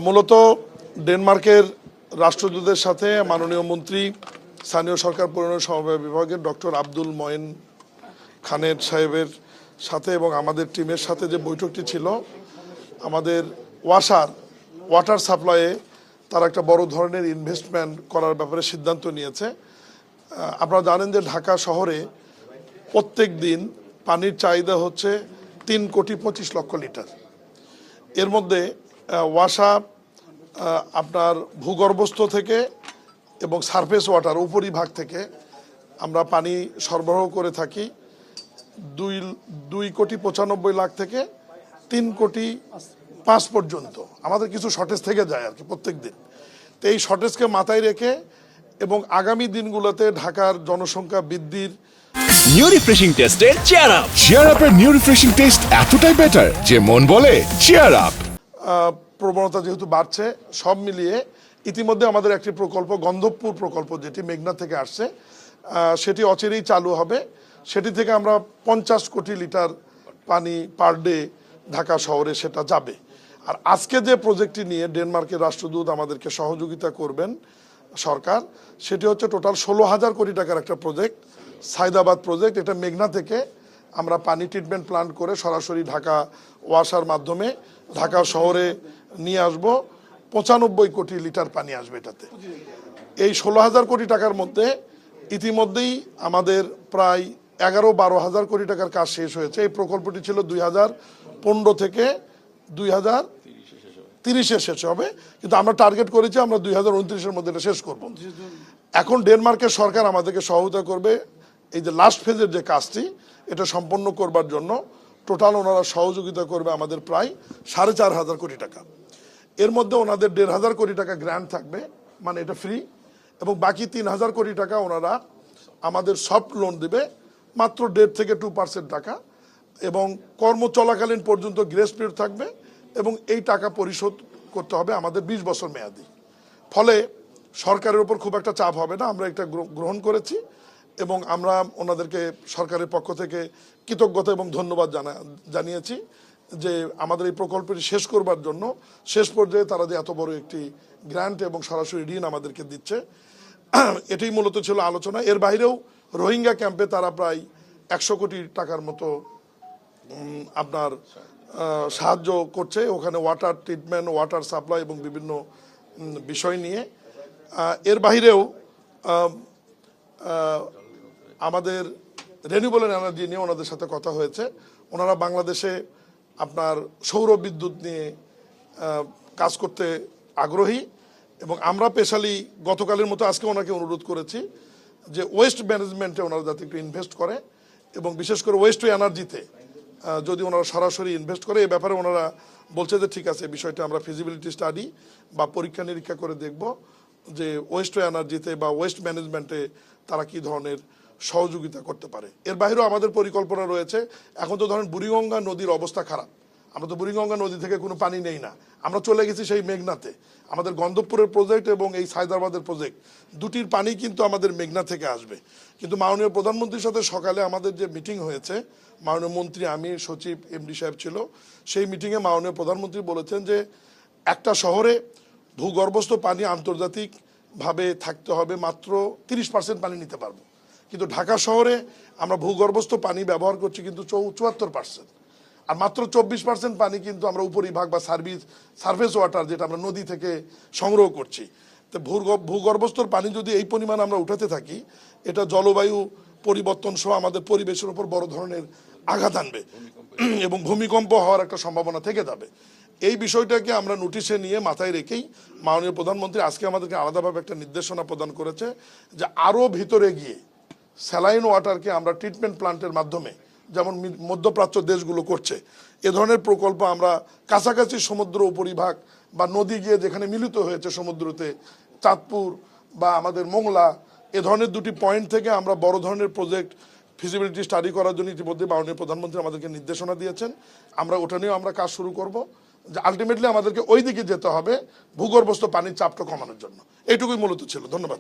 মূলত ডেনমার্কের রাষ্ট্রদূতের সাথে মাননীয় মন্ত্রী স্থানীয় সরকার পরিবহন সমবায় বিভাগের ডক্টর আব্দুল ময়েন খানের সাহেবের সাথে এবং আমাদের টিমের সাথে যে বৈঠকটি ছিল, আমাদের ওয়াটার সাপ্লাইয়ে তারা একটা বড় ধরনের ইনভেস্টমেন্ট করার ব্যাপারে সিদ্ধান্ত নিয়েছে। আপনারা জানেন যে ঢাকা শহরে প্রত্যেক দিন পানির চাহিদা হচ্ছে 3,25,00,000 লিটার। এর মধ্যে ওয়াসা আপনার ভূগর্ভস্থ থেকে এবং সারফেস ওয়াটার উপরিভাগ থেকে আমরা পানি সরবরাহ করে থাকি 2,95,00,000 থেকে 3,05,00,000 পর্যন্ত। আমাদের কিছু শর্টেজ থেকে যায় আর কি প্রত্যেক দিন। তো এই শর্টেজকে মাথায় রেখে এবং আগামী দিনগুলোতে ঢাকার জনসংখ্যা বৃদ্ধির নিউ রিফ্রেশিং টেস্টে চিয়ার আপের নিউ রিফ্রেশিং টেস্ট এতটাই বেটার যে মন বলে চিয়ার আপ। প্রবণতা যেহেতু বাড়ছে, সব মিলিয়ে ইতিমধ্যে আমাদের একটি প্রকল্প গন্ধবপুর প্রকল্প যেটি মেঘনা থেকে আসছে, সেটি অচিরেই চালু হবে। সেটি থেকে আমরা 50 কোটি লিটার পানি পার ডে ঢাকা শহরে সেটা যাবে। আর আজকে যে প্রজেক্টটি নিয়ে ডেনমার্কের রাষ্ট্রদূত আমাদেরকে সহযোগিতা করবেন সরকার, সেটি হচ্ছে টোটাল 16,000 কোটি টাকার একটা প্রজেক্ট, সাইদাবাদ প্রজেক্ট। এটা মেঘনা থেকে আমরা পানি ট্রিটমেন্ট প্ল্যান্ট করে সরাসরি ঢাকা ওয়াসার মাধ্যমে ঢাকা শহরে নিয়ে আসব। 95 কোটি লিটার পানি আসবে এটাতে। এই 16,000 কোটি টাকার মধ্যে ইতিমধ্যেই আমাদের প্রায় 11-12,000 কোটি টাকার কাজ শেষ হয়েছে। এই প্রকল্পটি ছিল 2015 থেকে 2030-এ শেষ হবে, কিন্তু আমরা টার্গেট করেছি আমরা 2029-এর মধ্যে এটা শেষ করব। এখন ডেনমার্কের সরকার আমাদেরকে সহায়তা করবে এই যে লাস্ট ফেজের যে কাজটি, এটা সম্পন্ন করবার জন্য টোটাল ওনারা সহযোগিতা করবে আমাদের প্রায় 4,500 কোটি টাকা। এর মধ্যে ওনাদের 1,500 কোটি টাকা গ্র্যান্ট থাকবে, মানে এটা ফ্রি, এবং বাকি 3,000 কোটি টাকা ওনারা আমাদের সফট লোন দেবে মাত্র 1.5 থেকে 2% টাকা, এবং কর্ম চলাকালীন পর্যন্ত গ্রেস পিরিয়ড থাকবে, এবং এই টাকা পরিশোধ করতে হবে আমাদের 20 বছর মেয়াদি। ফলে সরকারের উপর খুব একটা চাপ হবে না। আমরা এটা গ্রহণ করেছি এবং আমরা ওনাদেরকে সরকারের পক্ষ থেকে কৃতজ্ঞতা এবং ধন্যবাদ জানিয়েছি যে আমাদের এই প্রকল্পটি শেষ করবার জন্য শেষ পর্যায়ে তারা যে এত বড় একটি গ্র্যান্ট এবং সরাসরি ঋণ আমাদেরকে দিচ্ছে, এটাই মূলত ছিল আলোচনা। এর বাইরেও রোহিঙ্গা ক্যাম্পে তারা প্রায় 100 কোটি টাকার মতো আপনার সাহায্য করছে, ওখানে ওয়াটার ট্রিটমেন্ট, ওয়াটার সাপ্লাই এবং বিভিন্ন বিষয় নিয়ে। এর বাইরেও আমাদের রিনিউয়েবল এনার্জি নিয়ে ওনাদের সাথে কথা হয়েছে। ওনারা বাংলাদেশে আপনার সৌর বিদ্যুৎ নিয়ে কাজ করতে আগ্রহী, এবং আমরা স্পেশালি গতকালের মতো আজকে ওনাকে অনুরোধ করেছি যে ওয়েস্ট ম্যানেজমেন্টে ওনারা যাতে একটু ইনভেস্ট করে, এবং বিশেষ করে ওয়েস্ট টু এনার্জিতে যদি ওনারা সরাসরি ইনভেস্ট করে। এই ব্যাপারে ওনারা বলছে যে ঠিক আছে, বিষয়টা আমরা ফিজিবিলিটি স্টাডি বা পরীক্ষা নিরীক্ষা করে দেখব যে ওয়েস্ট টু এনার্জিতে বা ওয়েস্ট ম্যানেজমেন্টে তারা কি ধরনের সহযোগিতা করতে পারে। এর বাইরেও আমাদের পরিকল্পনা রয়েছে। এখন তো ধরেন বুড়িগঙ্গা নদীর অবস্থা খারাপ, আমরা তো বুড়িগঙ্গা নদী থেকে কোনো পানি নেই না, আমরা চলে গেছি সেই মেঘনাতে। আমাদের গন্ধবপুরের প্রজেক্ট এবং এই সায়দাবাদের প্রজেক্ট দুটির পানি কিন্তু আমাদের মেঘনা থেকে আসবে। কিন্তু মাননীয় প্রধানমন্ত্রীর সাথে সকালে আমাদের যে মিটিং হয়েছে, মাননীয় মন্ত্রী, আমি, সচিব, এমডি সাহেব ছিল, সেই মিটিংয়ে মাননীয় প্রধানমন্ত্রী বলেছেন যে একটা শহরে ভূগর্ভস্থ পানি আন্তর্জাতিকভাবে থাকতে হবে মাত্র 30% পানি নিতে পারবো, কিন্তু ঢাকা শহরে আমরা ভূগর্ভস্থ পানি ব্যবহার করছি কিন্তু 74%, আর মাত্র 24% পানি কিন্তু আমরা উপরিভাগ বা সারফেস ওয়াটার যেটা আমরা নদী থেকে সংগ্রহ করছি। তো ভূগর্ভস্থর পানি যদি এই পরিমাণ আমরা উঠাতে থাকি, এটা জলবায়ু পরিবর্তন সহ আমাদের পরিবেশের উপর বড় ধরনের আঘাত আনবে এবং ভূমিকম্প হওয়ার একটা সম্ভাবনা থেকে যাবে। এই বিষয়টাকে আমরা নোটিশে নিয়ে মাথায় রেখেই মাননীয় প্রধানমন্ত্রী আজকে আমাদেরকে আলাদাভাবে একটা নির্দেশনা প্রদান করেছে যে আরও ভিতরে গিয়ে স্যালাইন ওয়াটারকে আমরা ট্রিটমেন্ট প্ল্যান্টের মাধ্যমে, যেমন মধ্যপ্রাচ্য দেশগুলো করছে, এ ধরনের প্রকল্প আমরা কাছাকাছি সমুদ্র উপরিভাগ বা নদী গিয়ে যেখানে মিলিত হয়েছে সমুদ্রতে, চাঁদপুর বা আমাদের মোংলা, এ ধরনের দুটি পয়েন্ট থেকে আমরা বড় ধরনের প্রজেক্ট ফিজিবিলিটি স্টাডি করার জন্য ইতিমধ্যে মাননীয় প্রধানমন্ত্রী আমাদেরকে নির্দেশনা দিয়েছেন। আমরা ওটা নিয়েও আমরা কাজ শুরু করব, যে আলটিমেটলি আমাদেরকে ওই দিকে যেতে হবে ভূগর্ভস্থ পানির চাপটা কমানোর জন্য। এইটুকুই মূলত ছিল। ধন্যবাদ।